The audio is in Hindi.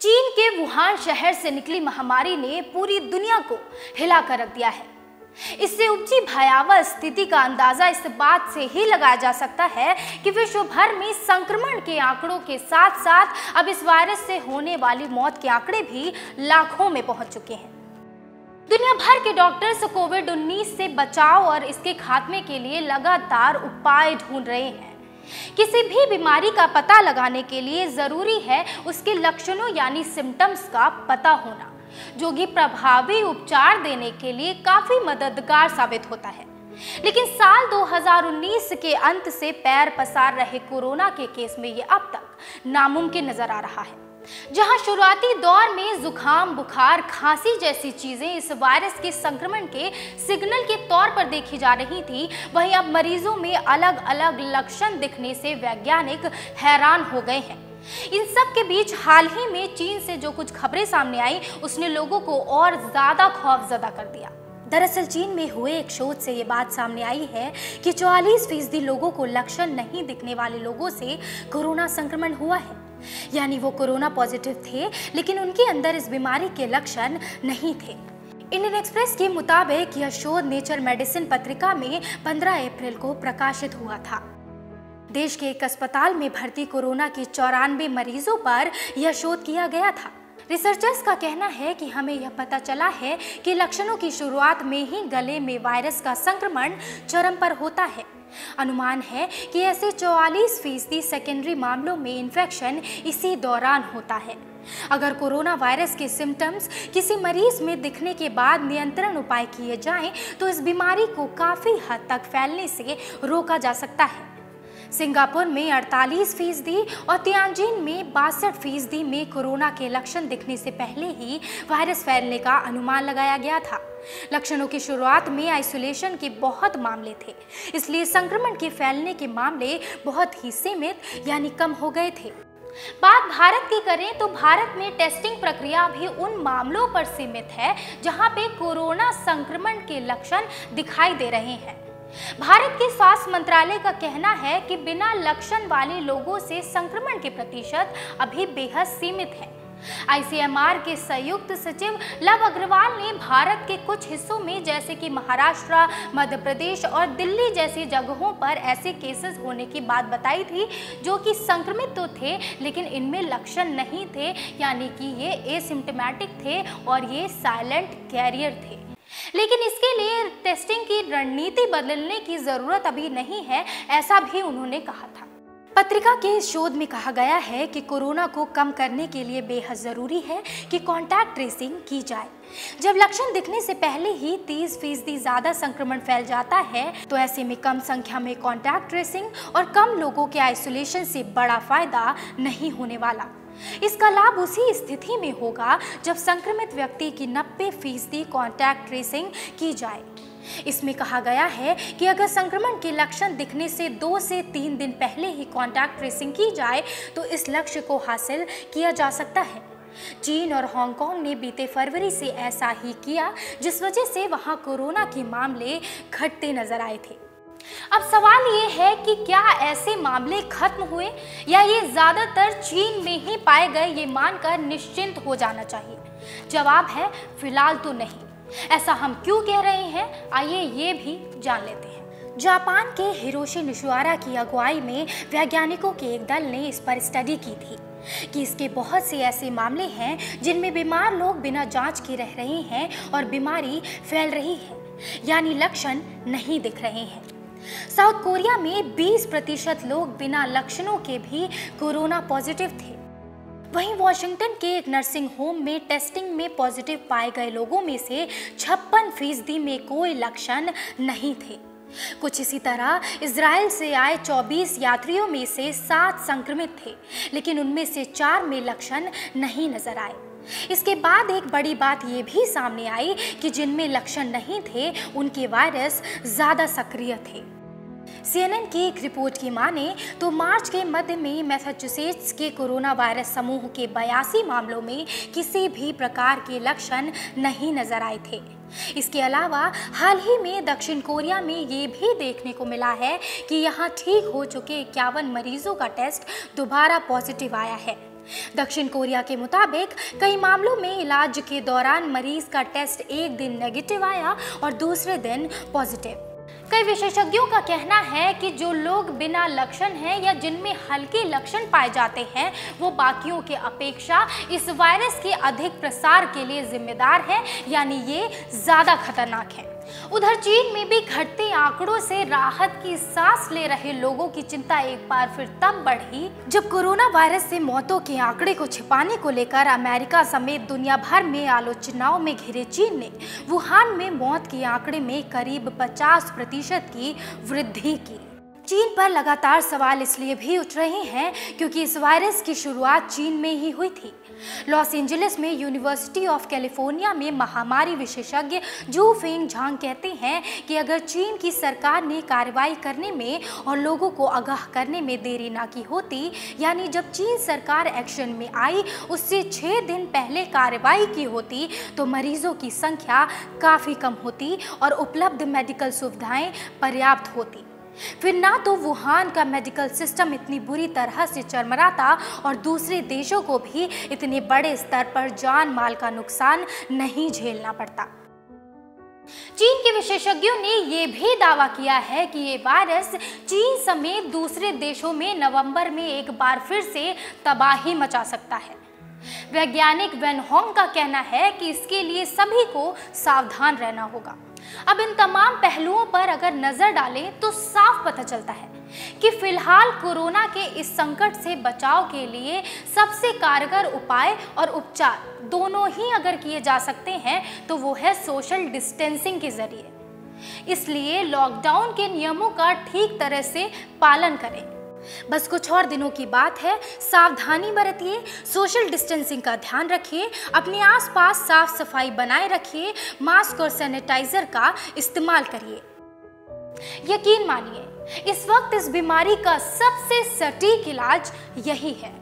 चीन के वुहान शहर से निकली महामारी ने पूरी दुनिया को हिला कर रख दिया है। इससे उपजी भयावह स्थिति का अंदाजा इस बात से ही लगाया जा सकता है कि विश्व भर में संक्रमण के आंकड़ों के साथ साथ अब इस वायरस से होने वाली मौत के आंकड़े भी लाखों में पहुंच चुके हैं। दुनिया भर के डॉक्टर्स कोविड-19 से बचाव और इसके खात्मे के लिए लगातार उपाय ढूंढ रहे हैं। किसी भी बीमारी का पता लगाने के लिए जरूरी है उसके लक्षणों यानी सिम्टम्स का पता होना, जो कि प्रभावी उपचार देने के लिए काफी मददगार साबित होता है। लेकिन साल 2019 के अंत से पैर पसार रहे कोरोना के केस में ये अब तक नामुमकिन नजर आ रहा है। जहां शुरुआती दौर में जुकाम, बुखार, खांसी जैसी चीजें इस वायरस के संक्रमण के सिग्नल के तौर पर देखी जा रही थी, वहीं अब मरीजों में अलग अलग लक्षण दिखने से वैज्ञानिक हैरान हो गए हैं। इन सब के बीच हाल ही में चीन से जो कुछ खबरें सामने आई उसने लोगों को और ज्यादा खौफजदा कर दिया। दरअसल चीन में हुए एक शोध से ये बात सामने आई है कि 44% लोगों को लक्षण नहीं दिखने वाले लोगों से कोरोना संक्रमण हुआ है, यानी वो कोरोना पॉजिटिव थे लेकिन उनके अंदर इस बीमारी के लक्षण नहीं थे। इंडियन एक्सप्रेस के मुताबिक यह शोध नेचर मेडिसिन पत्रिका में 15 अप्रैल को प्रकाशित हुआ था। देश के एक अस्पताल में भर्ती कोरोना के 94 मरीजों पर यह शोध किया गया था। रिसर्चर्स का कहना है कि हमें यह पता चला है कि लक्षणों की शुरुआत में ही गले में वायरस का संक्रमण चरम पर होता है। अनुमान है कि ऐसे 44% सेकेंडरी मामलों में इन्फेक्शन इसी दौरान होता है। अगर कोरोना वायरस के सिम्टम्स किसी मरीज में दिखने के बाद नियंत्रण उपाय किए जाएं, तो इस बीमारी को काफी हद तक फैलने से रोका जा सकता है। सिंगापुर में 48% और तियानजिन में 62% में कोरोना के लक्षण दिखने से पहले ही वायरस फैलने का अनुमान लगाया गया था। लक्षणों की शुरुआत में आइसोलेशन के बहुत मामले थे, इसलिए संक्रमण के फैलने के मामले बहुत ही सीमित यानी कम हो गए थे। बात भारत की करें तो भारत में टेस्टिंग प्रक्रिया भी उन मामलों पर सीमित है जहां पे कोरोना संक्रमण के लक्षण दिखाई दे रहे हैं। भारत के स्वास्थ्य मंत्रालय का कहना है कि बिना लक्षण वाले लोगों से संक्रमण के प्रतिशत अभी बेहद सीमित है। आईसीएमआर के संयुक्त सचिव लव अग्रवाल ने भारत के कुछ हिस्सों में जैसे कि महाराष्ट्र, मध्य प्रदेश और दिल्ली जैसी जगहों पर ऐसे केसेस होने की बात बताई थी जो कि संक्रमित तो थे लेकिन इनमें लक्षण नहीं थे, यानी कि ये एसिम्प्टोमेटिक थे और ये साइलेंट कैरियर थे। लेकिन इसके लिए टेस्टिंग की रणनीति बदलने की जरूरत अभी नहीं है, ऐसा भी उन्होंने कहा था। पत्रिका के इस शोध में कहा गया है कि कोरोना को कम करने के लिए बेहद जरूरी है कि कांटेक्ट ट्रेसिंग की जाए। जब लक्षण दिखने से पहले ही 30% ज्यादा संक्रमण फैल जाता है, तो ऐसे में कम संख्या में कांटेक्ट ट्रेसिंग और कम लोगों के आइसोलेशन से बड़ा फायदा नहीं होने वाला। इसका लाभ उसी स्थिति में होगा जब संक्रमित व्यक्ति की 90% कांटेक्ट ट्रेसिंग की जाए। इसमें कहा गया है कि अगर संक्रमण के लक्षण दिखने से 2 से 3 दिन पहले ही कांटेक्ट ट्रेसिंग की जाए तो इस लक्ष्य को हासिल किया जा सकता है। चीन और हांगकांग ने बीते फरवरी से ऐसा ही किया, जिस वजह से वहां कोरोना के मामले घटते नजर आए थे। अब सवाल ये है कि क्या ऐसे मामले खत्म हुए या ये ज्यादातर चीन में ही पाए गए, ये मानकर निश्चिंत हो जाना चाहिए? जवाब है फिलहाल तो नहीं। ऐसा हम क्यों कह रहे हैं, आइए ये भी जान लेते हैं। जापान के हिरोशी निशिमुरा की अगुवाई में वैज्ञानिकों के एक दल ने इस पर स्टडी की थी कि इसके बहुत से ऐसे मामले हैं जिनमें बीमार लोग बिना जांच के रह रहे हैं और बीमारी फैल रही है, यानी लक्षण नहीं दिख रहे हैं। साउथ कोरिया में 20% लोग बिना लक्षणों के भी कोरोना पॉजिटिव थे। वहीं वॉशिंगटन के एक नर्सिंग होम में टेस्टिंग में पॉजिटिव पाए गए लोगों में से 56% में कोई लक्षण नहीं थे। कुछ इसी तरह इजराइल से आए 24 यात्रियों में से 7 संक्रमित थे, लेकिन उनमें से 4 में लक्षण नहीं नजर आए। इसके बाद एक बड़ी बात ये भी सामने आई कि जिनमें लक्षण नहीं थे उनके वायरस ज्यादा सक्रिय थे। CNN की एक रिपोर्ट की माने तो मार्च के मध्य में मैसाचुसेट्स के कोरोना वायरस समूह के 82 मामलों में किसी भी प्रकार के लक्षण नहीं नजर आए थे। इसके अलावा हाल ही में दक्षिण कोरिया में ये भी देखने को मिला है कि यहाँ ठीक हो चुके 51 मरीजों का टेस्ट दोबारा पॉजिटिव आया है। दक्षिण कोरिया के मुताबिक कई मामलों में इलाज के दौरान मरीज का टेस्ट एक दिन नेगेटिव आया और दूसरे दिन पॉजिटिव। कई विशेषज्ञों का कहना है कि जो लोग बिना लक्षण हैं या जिनमें हल्के लक्षण पाए जाते हैं वो बाकियों के अपेक्षा इस वायरस के अधिक प्रसार के लिए जिम्मेदार है, यानी ये ज्यादा खतरनाक है। उधर चीन में भी घटते आंकड़ों से राहत की सांस ले रहे लोगों की चिंता एक बार फिर तब बढ़ी जब कोरोना वायरस से मौतों के आंकड़े को छिपाने को लेकर अमेरिका समेत दुनिया भर में आलोचनाओं में घिरे चीन ने वुहान में मौत के आंकड़े में करीब 50% की वृद्धि की। चीन पर लगातार सवाल इसलिए भी उठ रहे हैं क्योंकि इस वायरस की शुरुआत चीन में ही हुई थी। लॉस एंजलिस में यूनिवर्सिटी ऑफ कैलिफोर्निया में महामारी विशेषज्ञ जू फेंग झांग कहते हैं कि अगर चीन की सरकार ने कार्रवाई करने में और लोगों को आगाह करने में देरी ना की होती, यानी जब चीन सरकार एक्शन में आई उससे 6 दिन पहले कार्रवाई की होती, तो मरीजों की संख्या काफ़ी कम होती और उपलब्ध मेडिकल सुविधाएं पर्याप्त होती। फिर ना तो वुहान का मेडिकल सिस्टम इतनी बुरी तरह से चरमराता और दूसरे देशों को भी इतने बड़े स्तर पर जान माल का नुकसान नहीं झेलना पड़ता। चीन के विशेषज्ञों ने यह भी दावा किया है कि ये वायरस चीन समेत दूसरे देशों में नवंबर में एक बार फिर से तबाही मचा सकता है। वैज्ञानिक वेन होंग का कहना है कि इसके लिए सभी को सावधान रहना होगा। अब इन तमाम पहलुओं पर अगर नजर डालें तो साफ पता चलता है कि फिलहाल कोरोना के इस संकट से बचाव के लिए सबसे कारगर उपाय और उपचार दोनों ही अगर किए जा सकते हैं तो वो है सोशल डिस्टेंसिंग के जरिए। इसलिए लॉकडाउन के नियमों का ठीक तरह से पालन करें। बस कुछ और दिनों की बात है, सावधानी बरतिए, सोशल डिस्टेंसिंग का ध्यान रखिए, अपने आसपास साफ सफाई बनाए रखिए, मास्क और सैनिटाइजर का इस्तेमाल करिए। यकीन मानिए, इस वक्त इस बीमारी का सबसे सटीक इलाज यही है।